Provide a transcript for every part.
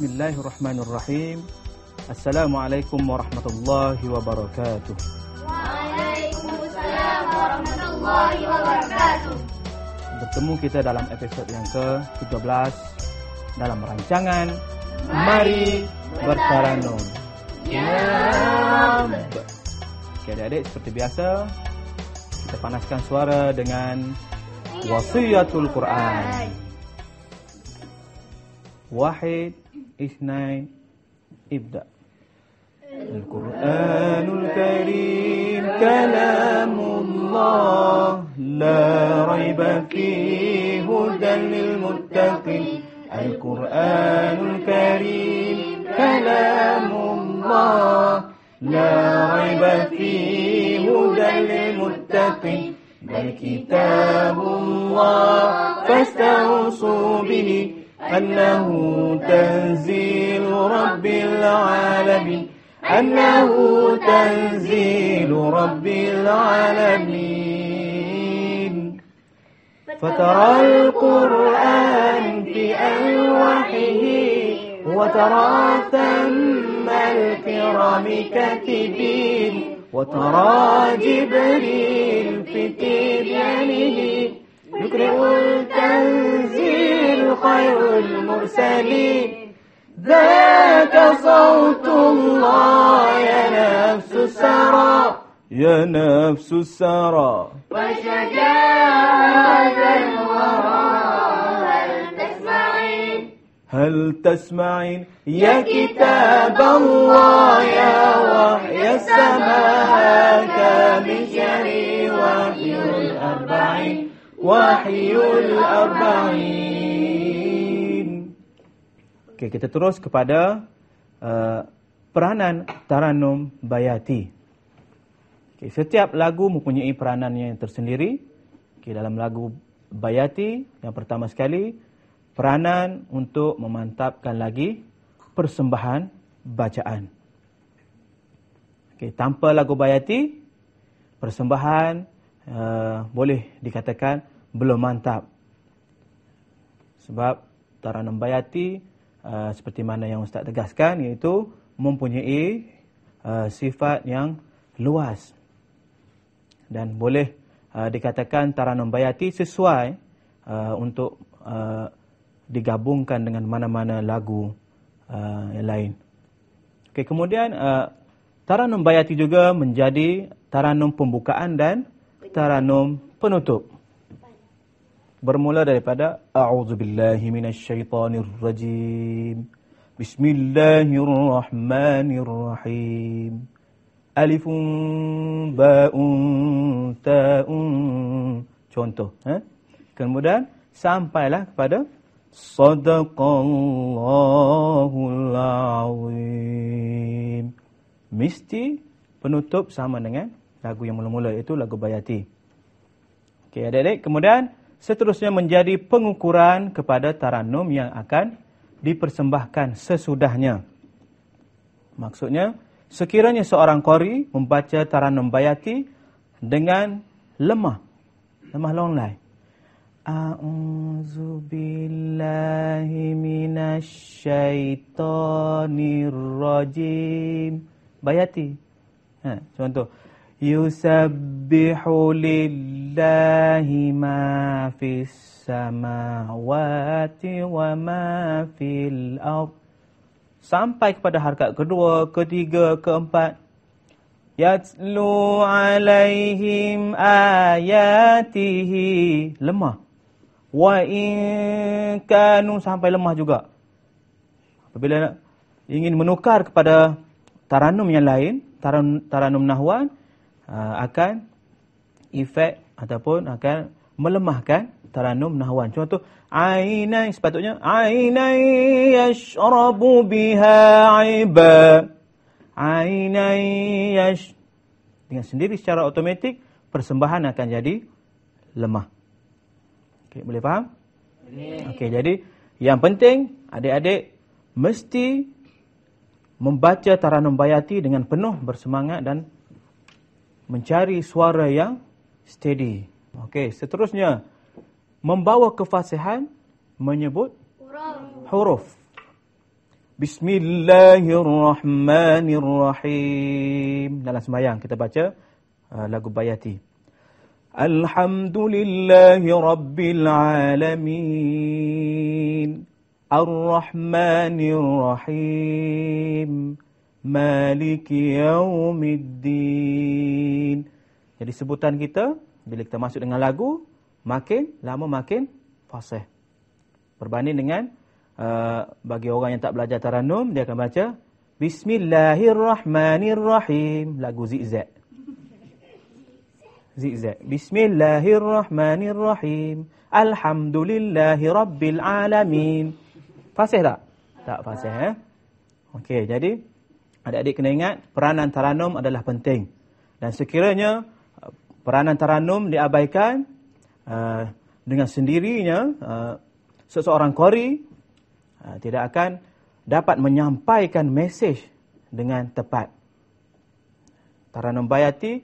Bismillahirrahmanirrahim. Assalamualaikum warahmatullahi wabarakatuh. Waalaikumsalam warahmatullahi wabarakatuh. Bertemu kita dalam episod yang ke-13 dalam rancangan Mari Bertaranum. Oke, adik-adik, seperti biasa kita panaskan suara dengan Wasiyatul Quran. Wahid, Isnain, Ibda. Al-Quranul Karim Kalamullah La raiba fihi hudan lil muttaqin. Al-Quranul Karim Kalamullah La raiba fihi hudan lil muttaqin. Bal kitabullah fastausu bihi Annahu tanzilu rabbil alamin. Annahu tanzilu rabbil alamin. Fataral Qur'an fi alwahihi wa tara thammal kirami katibin wa tara Jibril fi tibyanihi yukri'ul tanzil khairul mursalin. Dzaka sautullah ya nafsu sara. Ya nafsu sara. Wa syaja'atan wara hal tasma'in. Hal tasma'in. Ya kitab Allah ya wahya samaka min syari wahyul arba'in. Wahyul arba'in. Okey, kita terus kepada peranan Taranum Bayati. Okey, setiap lagu mempunyai peranannya tersendiri. Okey, dalam lagu Bayati yang pertama sekali, peranan untuk memantapkan lagi persembahan bacaan. Okey, tanpa lagu Bayati, persembahan boleh dikatakan belum mantap. Sebab Taranum Bayati seperti mana yang Ustaz tegaskan, iaitu mempunyai sifat yang luas dan boleh dikatakan Taranum Bayati sesuai untuk digabungkan dengan mana-mana lagu yang lain. Okey, kemudian Taranum Bayati juga menjadi taranum pembukaan dan taranum penutup. Bermula daripada A'udzubillahi minasyaitonirrajim. Bismillahirrahmanirrahim. Alifun ba'un ta'un. Contoh, kemudian sampailah kepada Sadaqallahul azim. Mesti penutup sama dengan lagu yang mula-mula, iaitu lagu Bayati. Okey, adik-adik, kemudian seterusnya menjadi pengukuran kepada taranum yang akan dipersembahkan sesudahnya. Maksudnya, sekiranya seorang qari membaca taranum Bayati dengan lemah longlai. A'udzubillahi minasyaitonirrajim. Bayati. Contoh. Yusabbihu lillahi ma fis samawati wa ma fil ard. Sampai kepada harakat kedua, ketiga, keempat. Yatlu alaihim ayatihi. Lemah. Wa in kanu, sampai lemah juga. Apabila ingin menukar kepada taranum yang lain, taranum nahwan, akan efek ataupun akan melemahkan taranum nahwan. Contoh, ainai, sepatutnya ainai yashrabu biha aiba. Ainai dengan sendiri secara automatik persembahan akan jadi lemah. Okey, boleh faham? Okey, jadi yang penting adik-adik mesti membaca taranum Bayati dengan penuh bersemangat dan mencari suara yang steady. Okey, seterusnya membawa kefasihan menyebut huruf. Bismillahirrahmanirrahim. Dalam sembahyang kita baca lagu Bayati. Alhamdulillahi Rabbil Alamin. Ar-Rahmanir-Rahim. Maliki Yaumiddin. Jadi sebutan kita bila kita masuk dengan lagu, makin lama makin fasih. Berbanding dengan bagi orang yang tak belajar Tarannum, dia akan baca Bismillahirrahmanirrahim, lagu zigzag. Zigzag. Bismillahirrahmanirrahim. Alhamdulillahi Rabbil Alamin. Fasih tak? Tak fasih. Okey, jadi adik-adik kena ingat peranan Tarannum adalah penting. Dan sekiranya peranan Tarannum diabaikan, dengan sendirinya seseorang qari tidak akan dapat menyampaikan mesej dengan tepat. Tarannum Bayati,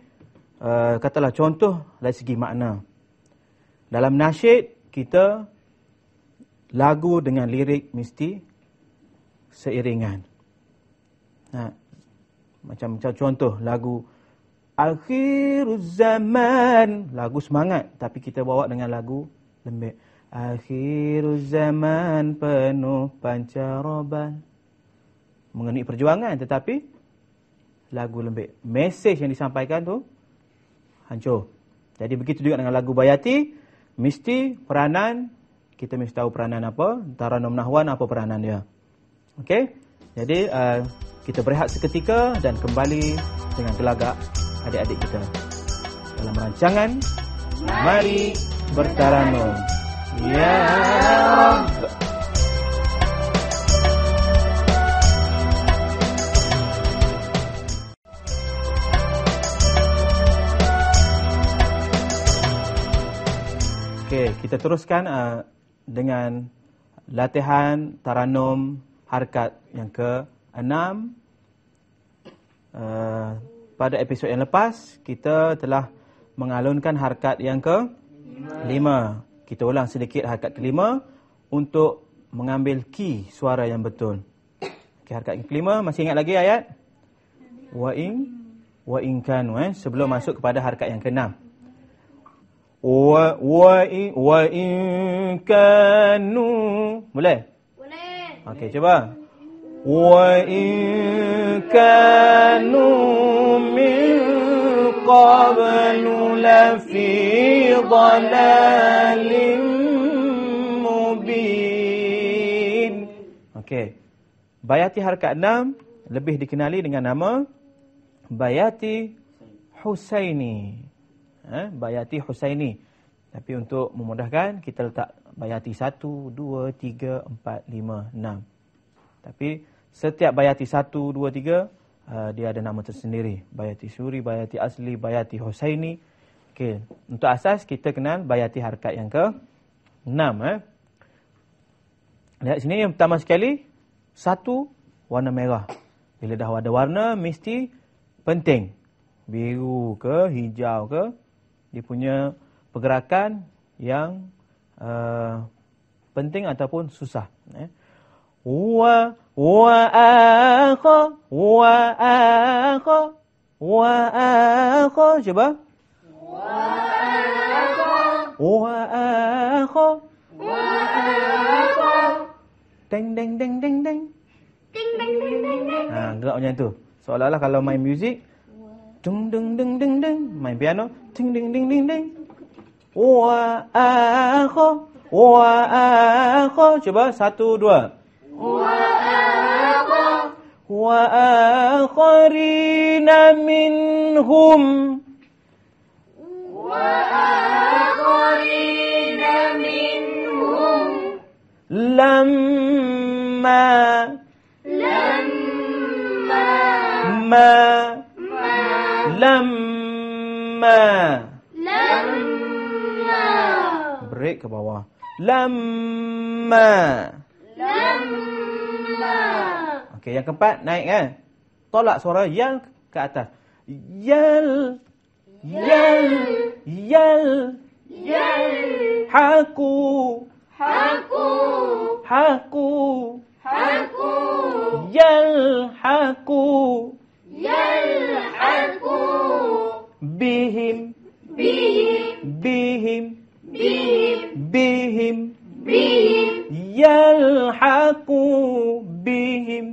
katalah contoh dari segi makna. Dalam nasyid, kita lagu dengan lirik mesti seiringan. Macam contoh lagu Akhiruz Zaman, lagu semangat, tapi kita bawa dengan lagu lembek. Akhiruz Zaman penuh pancaroban, mengenai perjuangan, tetapi lagu lembek. Mesej yang disampaikan tu hancur. Jadi begitu juga dengan lagu Bayati, mesti peranan, kita mesti tahu peranan apa, Tarannum Nahwan apa peranan dia. Okey? Jadi kita berehat seketika dan kembali dengan gelagak adik-adik kita dalam rancangan Mari Bertarannum. Ya Rabb. Okey, kita teruskan dengan latihan Tarannum harkat yang ke-6. Pada episod yang lepas, kita telah mengalunkan harkat yang ke-5. Kita ulang sedikit harkat ke-5 untuk mengambil key suara yang betul. Okay, harkat yang ke-5, masih ingat lagi ayat? Wa in kanu, sebelum masuk kepada harkat yang ke-6. Wa in kanu. Boleh? Boleh. Okey, cuba. Wa in kanu min qablu lafi dhalalin mubin. Okey. Bayati harkat 6 lebih dikenali dengan nama Bayati Husaini. Bayati Husaini. Tapi untuk memudahkan, kita letak Bayati 1, 2, 3, 4, 5, 6. Tapi setiap Bayati 1, 2, 3, dia ada nama tersendiri. Bayati Suri, Bayati Asli, Bayati Husaini. Okey, untuk asas kita kenal Bayati harkat yang ke-6. Lihat sini, yang pertama sekali, 1 warna merah. Bila dah ada warna, mesti penting. Biru ke, hijau ke, dia punya pergerakan yang penting ataupun susah. Wa akha coba. Wa akha deng deng deng deng deng. Gerak macam tu. Seolah-olah kalau main muzik, dung dung dung dung dung, main piano, ting ding ding ding ding. Wa akha coba 1 2. Wa akharina minhum. Lamma break ke bawah. Lamma. Okey, yang keempat naik kan. Tolak suara yal ke atas. Yal. Haku. yalhaqu yalhaqu bihim bihim bihim bihim bihim bihim yalhaqu bihim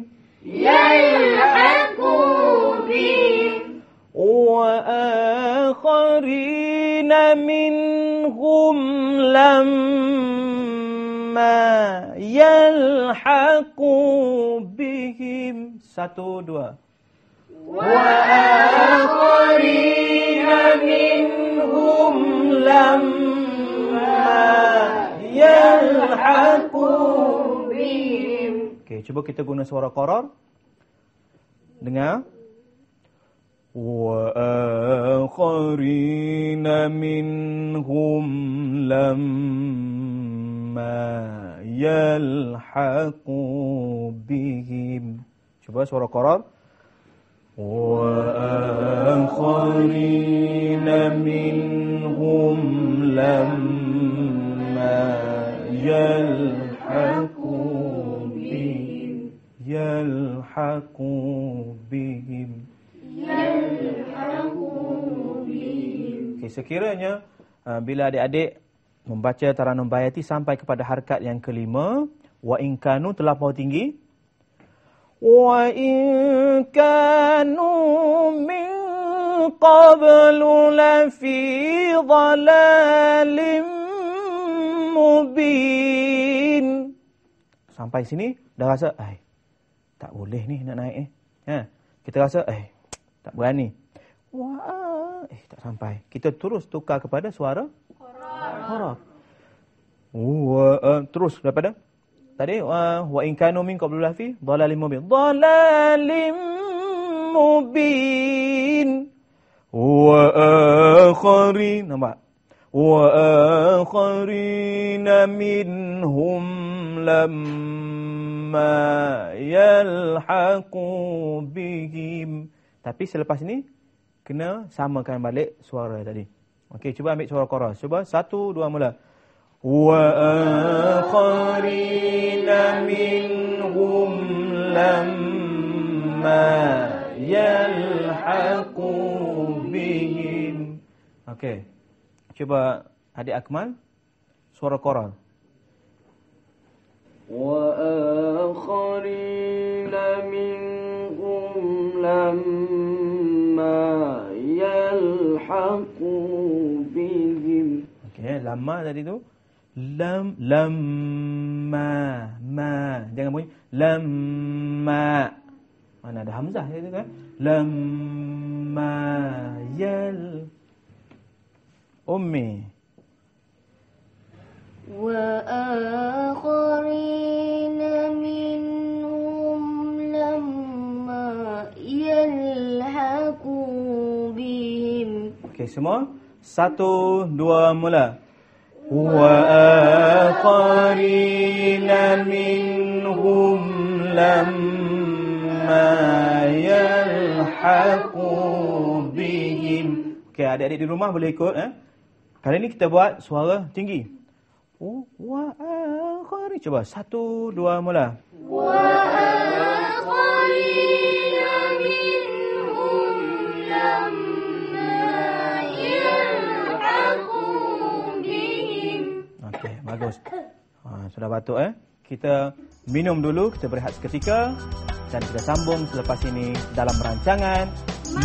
yalhaqu bihim وآخرين منهم لما يلحقوا بهم. 1, 2. وآخرين منهم لما يلحقوا بهم. Okey, cuba kita guna suara qarar. Dengar. وآخرين منهم لما يلحقوا بهم. Cuba suara qarar. وآخرين منهم لما يلحقوا بهم يلحقوا بهم. Okay, sekiranya bila adik-adik membaca Taranum Bayati sampai kepada harakat yang kelima, wa in kanu terlampau tinggi, wa in kanu min qablu lafi dhalalin mubin. Sampai sini dah rasa tak boleh ni nak naik kita rasa tak berani. Wah, tak sampai. Kita terus tukar kepada suara qarar. Terus daripada tadi wa in kanu min qablu lafi dhalalin mubin. Dhalalin mubin. Wa akharin, nampak? Wa akharin minhum lamma yalhaqu bihim. Tapi selepas ini kena samakan balik suara tadi. Okey, cuba ambil suara qarar. Cuba 1, 2 mula. Wa akharina minhum lamma yalhaqu bihim. Okey. Cuba adik Akmal suara qarar. Wa akharina minhum lamma yalhaqu bihim. Okey, lama tadi tu lamma jangan bunyi lamma. Mana ada hamzah tadi kan? Lamma yal ummi. Wa akharina minhum lamma yalhaqu bihim. Okey, semua 1, 2 mula. Wa akharina minhum lamma yalhaqu bihim. Okey, adik-adik di rumah boleh ikut Kali ni kita buat suara tinggi. Wa akharin. Cuba 1, 2 mula. Wa akharina minhum lamma yalhaqu bihim. Okey, bagus. Sudah batuk Kita minum dulu, kita berehat seketika dan kita sambung selepas ini dalam rancangan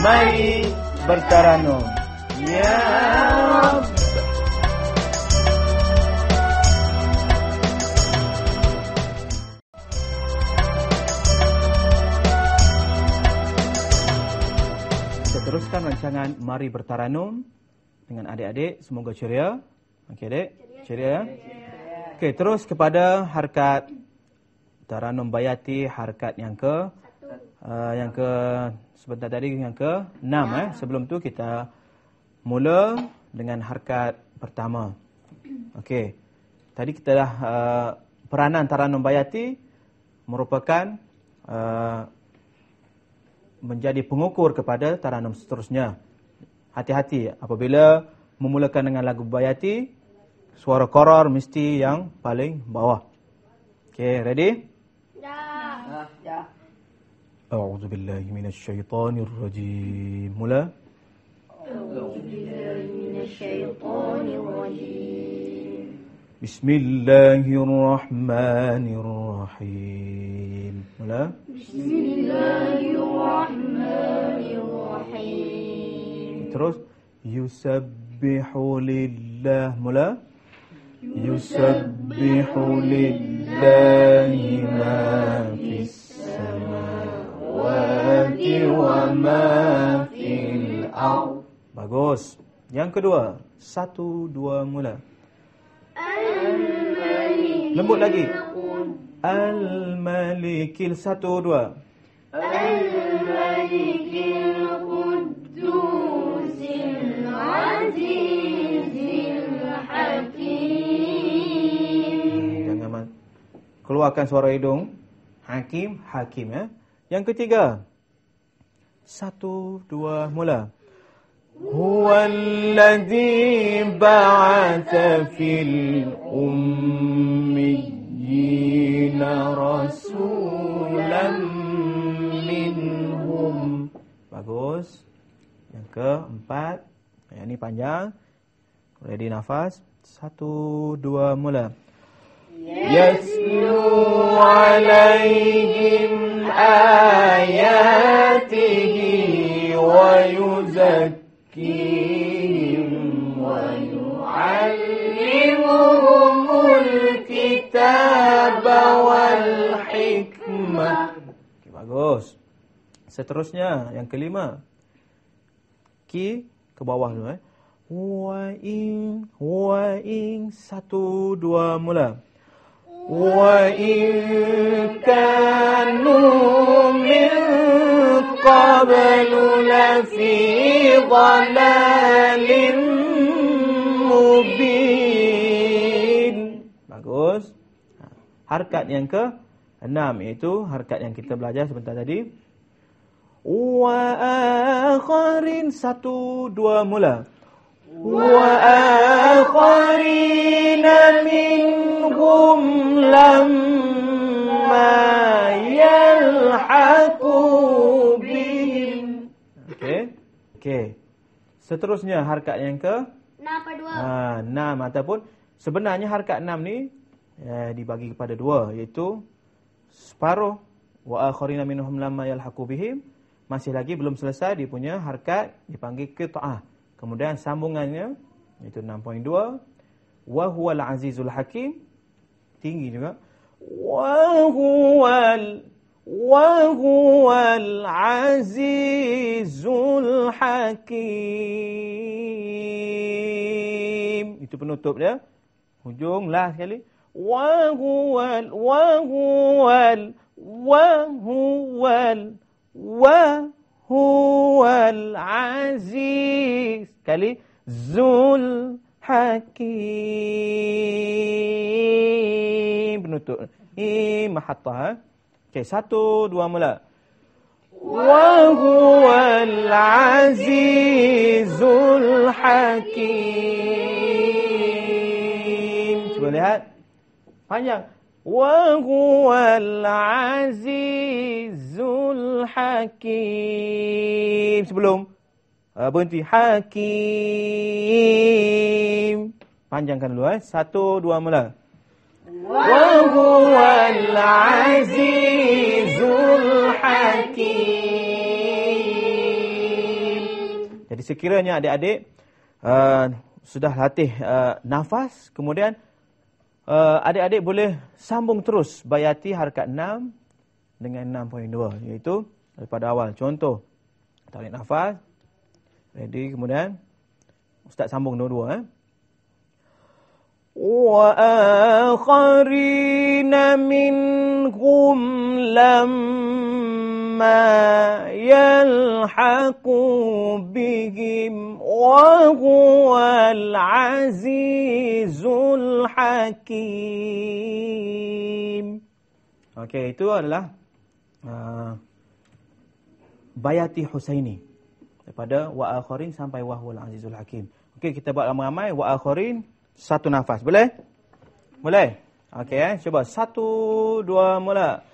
Mari Bertaranum. Ya Rabb. Kita teruskan rancangan Mari Bertaranum dengan adik-adik. Semoga ceria. Okey, adik? Ceria? Okey, terus kepada harakat Taranum Bayati, harakat yang ke sebentar tadi yang ke-6 Sebelum tu kita mula dengan harakat pertama. Okey. Tadi kita dah peranan Taranum Bayati merupakan menjadi pengukur kepada taranum seterusnya. Hati-hati apabila memulakan dengan lagu Bayati, suara qarar mesti yang paling bawah. Okey, ready? Dah. A'udzu billahi minasyaitonir rajim. Mula. Bismillahirrahmanirrahim. Mula. Bismillahirrahmanirrahim. Terus yusabbihu lillah. Mula. Yusabbihu lillahi ma fis samawati wa ma fil ardh. Bagus. Yang kedua, 1 2 mula. Lembut lagi. Al-Malikil 1 2. Al-Malikil Quddusil Azizil Hakim. Jangan keluarkan suara hidung. Hakim, hakim ya. Yang ketiga. 1 2 mula. Huwallazi ba'atha fil ummiyina rasulan minhum. Bagus. Yang keempat. Yang ini panjang. Ready nafas. 1 2 mula. Yaslu alaihim ayatihi wa yuzakkihim wa yu'allimuhumul kitaba wal hikmah. Okay, bagus. Seterusnya yang kelima. Ki ke bawah dulu Wa in 1 2 mula. Wa in kanu min qablu lafi dhalalin mubin. Bagus. Harkat yang ke-6 iaitu harkat yang kita belajar sebentar tadi. Wa akharin 1 2 mula. Wa akharina minhum lamma yalhaqu bihim. Okey. Seterusnya harkat yang ke 6 ataupun sebenarnya harkat 6 ni dibagi kepada 2 iaitu separuh wa akharina minhum lamma yalhaqu bihim. Masih lagi belum selesai dia punya harkat dipanggil qit'ah. Kemudian sambungannya iaitu 6.2 wa huwal azizul hakim, tinggi juga. Wa huwal azizul hakim. Itu penutup dia. Hujung last sekali. Wa huwal aziz. Kali zul hakim. Penutup. Mahattah. Okey, 1 2 mula. Wa huwal azizul hakim. Cuba lihat. Panjang. Wa huwal azizul hakim. Sebelum berhenti hakim. Panjangkan dulu 1 2 mula. Wa huwal azizul hakim. Jadi sekiranya adik-adik sudah latih nafas, kemudian adik-adik boleh sambung terus bayati harkat 6 dengan 6.2 iaitu daripada awal. Contoh, tarik nafas. Ready, kemudian Ustaz sambung dua-dua Wa akharina minhum lamma yalhaqu bihim wa huwal azizul hakim. Okey, itu adalah bayati Husaini daripada wa akharin sampai wa huwal azizul hakim. Okey, kita buat ramai-ramai wa akharin satu nafas. Boleh? Boleh? Okey, cuba 1 2 mula.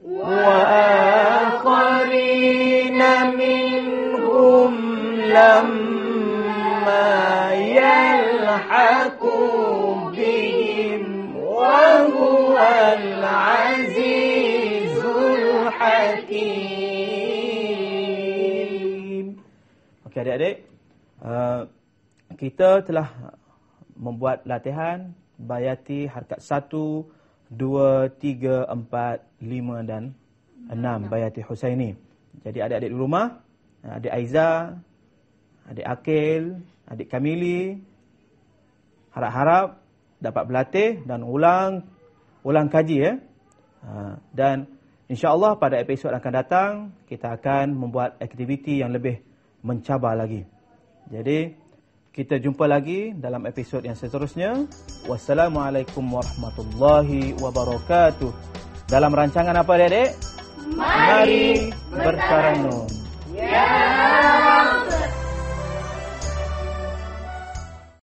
وآخرين منهم لما يلحقوا بهم وهو العزيز الحكيم. Okey adik-adik, kita telah membuat latihan bayati harakat 1, 2, 3, 4, 5 dan 6 bayati Husaini. Jadi adik-adik di rumah, adik Aiza, adik Akil, adik Kamili, harap-harap dapat berlatih dan ulang kaji ya. Dan insya-Allah pada episod akan datang kita akan membuat aktiviti yang lebih mencabar lagi. Jadi kita jumpa lagi dalam episod yang seterusnya. Wassalamualaikum warahmatullahi wabarakatuh. Dalam rancangan apa adik-adik? Mari bertaranum. Ya